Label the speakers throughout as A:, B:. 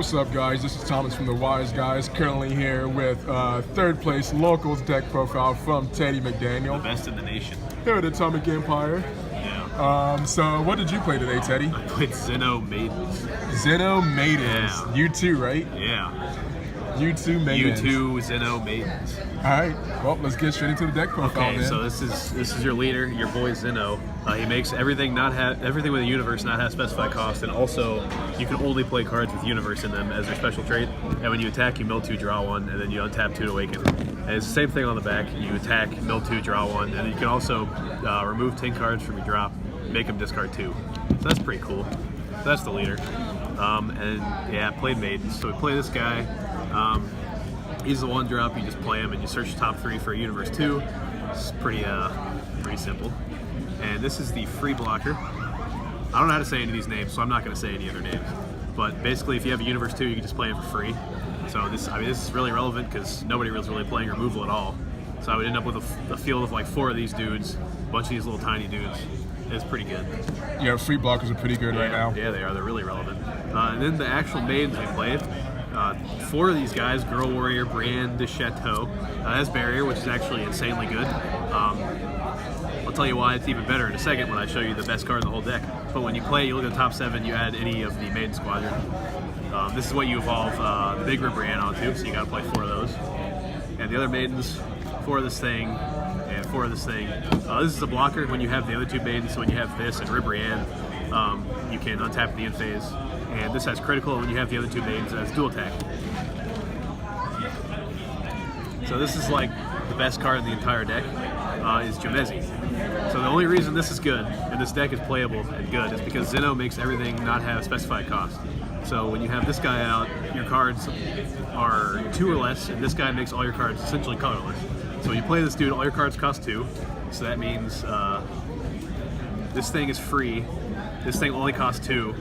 A: What's up, guys? This is Thomas from the Wiseguys, currently here with third place locals deck profile from Teddy McDaniel.
B: The best in the nation.
A: Here at Atomic Empire.
B: Yeah.
A: So what did you play today, Teddy?
B: I played Zen-oh Maidens.
A: Zen-oh Maidens.
B: Yeah.
A: You too, right?
B: Yeah.
A: You too, Maidens.
B: You too, Zen-oh Maidens.
A: Alright, well, let's get straight into the deck profile,
B: Okay,
A: man.
B: so this is your leader, your boy Zen-oh. He makes everything with the universe not have specified cost, and also you can only play cards with universe in them as their special trait. And when you attack, you mill 2, draw 1, and then you untap 2 to awaken. And it's the same thing on the back. You attack, mill 2, draw 1, and you can also remove 10 cards from your drop, make them discard 2. So that's pretty cool. So that's the leader. And yeah, I played Maidens. So we play this guy. He's the one drop. You just play him and you search the top 3 for a universe 2. It's pretty simple. And this is the free blocker. I don't know how to say any of these names, so I'm not going to say any other names. But basically, if you have a universe 2, you can just play him for free. So this is really relevant because nobody was really playing removal at all. So I would end up with a field of like 4 of these dudes, a bunch of these little tiny dudes. It's pretty good.
A: Yeah, free blockers are pretty good right now.
B: Yeah, they are. They're really relevant. And then the actual maidens we played. 4 of these guys, Girl Warrior, Brienne de Chateau, has Barrier, which is actually insanely good. I'll tell you why it's even better in a second when I show you the best card in the whole deck. But when you play, you look at the top 7, you add any of the Maiden Squadron. This is what you evolve the bigger Brienne onto, so you gotta play 4 of those. And the other Maidens, 4 of this thing, and 4 of this thing. This is a blocker when you have the other 2 Maidens, so when you have this and Ribrienne, you can untap the end phase. And this has critical when you have the other 2 Maidens, it has dual attack. So this is like the best card in the entire deck, is Jonezi. So the only reason this is good, and this deck is playable and good, is because Zen-oh makes everything not have specified cost. So when you have this guy out, your cards are 2 or less, and this guy makes all your cards essentially colorless. So when you play this dude, all your cards cost 2, so that means this thing is free, this thing only costs 2,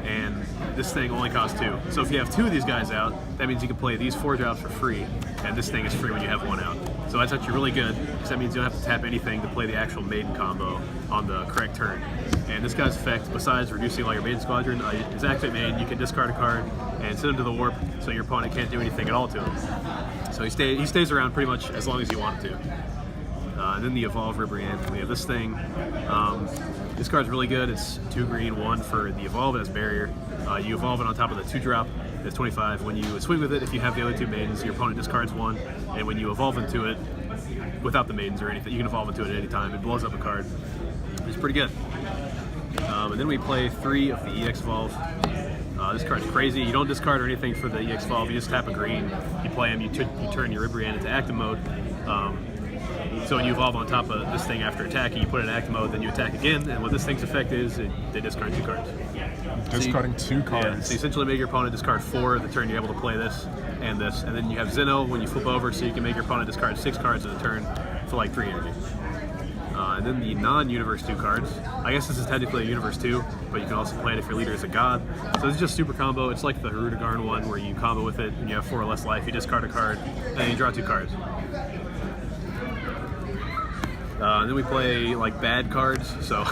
B: and this thing only costs 2. So if you have 2 of these guys out, that means you can play these 4 drops for free, and this thing is free when you have 1 out. So that's actually really good, because that means you don't have to tap anything to play the actual Maiden combo on the correct turn. And this guy's effect, besides reducing all your Maiden Squadron, is activate Maiden. You can discard a card and send him to the warp, so your opponent can't do anything at all to him. So he stays around pretty much as long as you want him to. And then the Evolve Ribrienne, we have this thing. This card's really good. It's 2 green, 1 for the Evolve. It has Barrier. You evolve it on top of the 2 drop. It's 25. When you swing with it, if you have the other 2 Maidens, your opponent discards 1. And when you evolve into it, without the Maidens or anything, you can evolve into it at any time. It blows up a card. It's pretty good. And then we play 3 of the EX Evolve. This card's crazy. You don't discard or anything for the EX Evolve. You just tap a green. You play him. You turn your Ribrienne into active mode. So when you evolve on top of this thing after attacking, you put it in active mode, then you attack again, and what this thing's effect is, they discard 2 cards.
A: Discarding 2 cards.
B: Yeah, so you essentially make your opponent discard 4 the turn you're able to play this, and then you have Zen-oh when you flip over, so you can make your opponent discard 6 cards in a turn for like 3 energy. And then the non-Universe 2 cards. I guess this is technically a Universe 2, but you can also play it if your leader is a god. So this is just super combo. It's like the Hirudegarn one where you combo with it, and you have 4 or less life, you discard a card, and then you draw 2 cards. Then we play like bad cards, so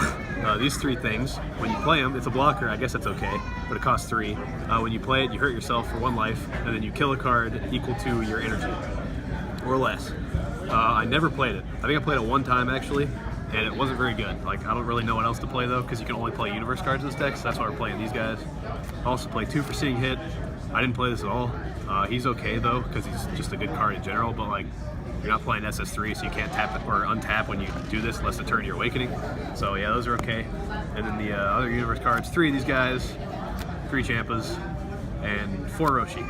B: these 3 things, when you play them, it's a blocker, I guess that's okay, but it costs 3. When you play it, you hurt yourself for 1 life, and then you kill a card equal to your energy, or less. I never played it. I think I played it 1 time actually, and it wasn't very good. Like, I don't really know what else to play though, because you can only play universe cards in this deck, so that's why we're playing these guys. I also play 2 for Seeing Hit. I didn't play this at all. He's okay though, because he's just a good card in general, but like, you're not playing SS3, so you can't tap it or untap when you do this unless the turn you're awakening. So yeah, those are okay. And then the other universe cards, 3 of these guys, 3 Champas, and 4 Roshi.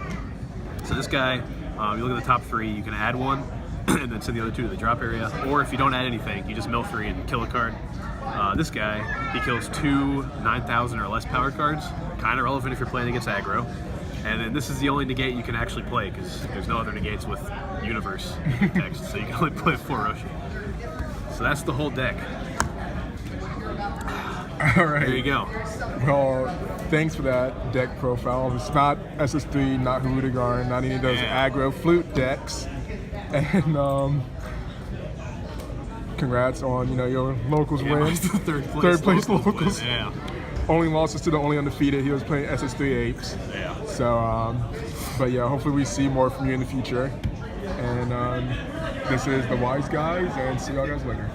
B: So this guy, you look at the top 3, you can add 1, and then send the other 2 to the drop area. Or if you don't add anything, you just mill 3 and kill a card. This guy, he kills 2 9,000 or less power cards. Kind of relevant if you're playing against aggro. And then this is the only negate you can actually play, because there's no other negates with universe text, so you can only play 4 Roshi. So that's the whole deck.
A: All right.
B: There you go.
A: Well, thanks for that deck profile. It's not SS3, not Hirudegarn, not any of those aggro flute decks. And congrats on your locals win.
B: Third place locals. Yeah.
A: only losses to the only undefeated. He was playing SS3 Apes.
B: Yeah.
A: So, but yeah, hopefully we see more from you in the future. And this is the Wiseguys, and see y'all guys later.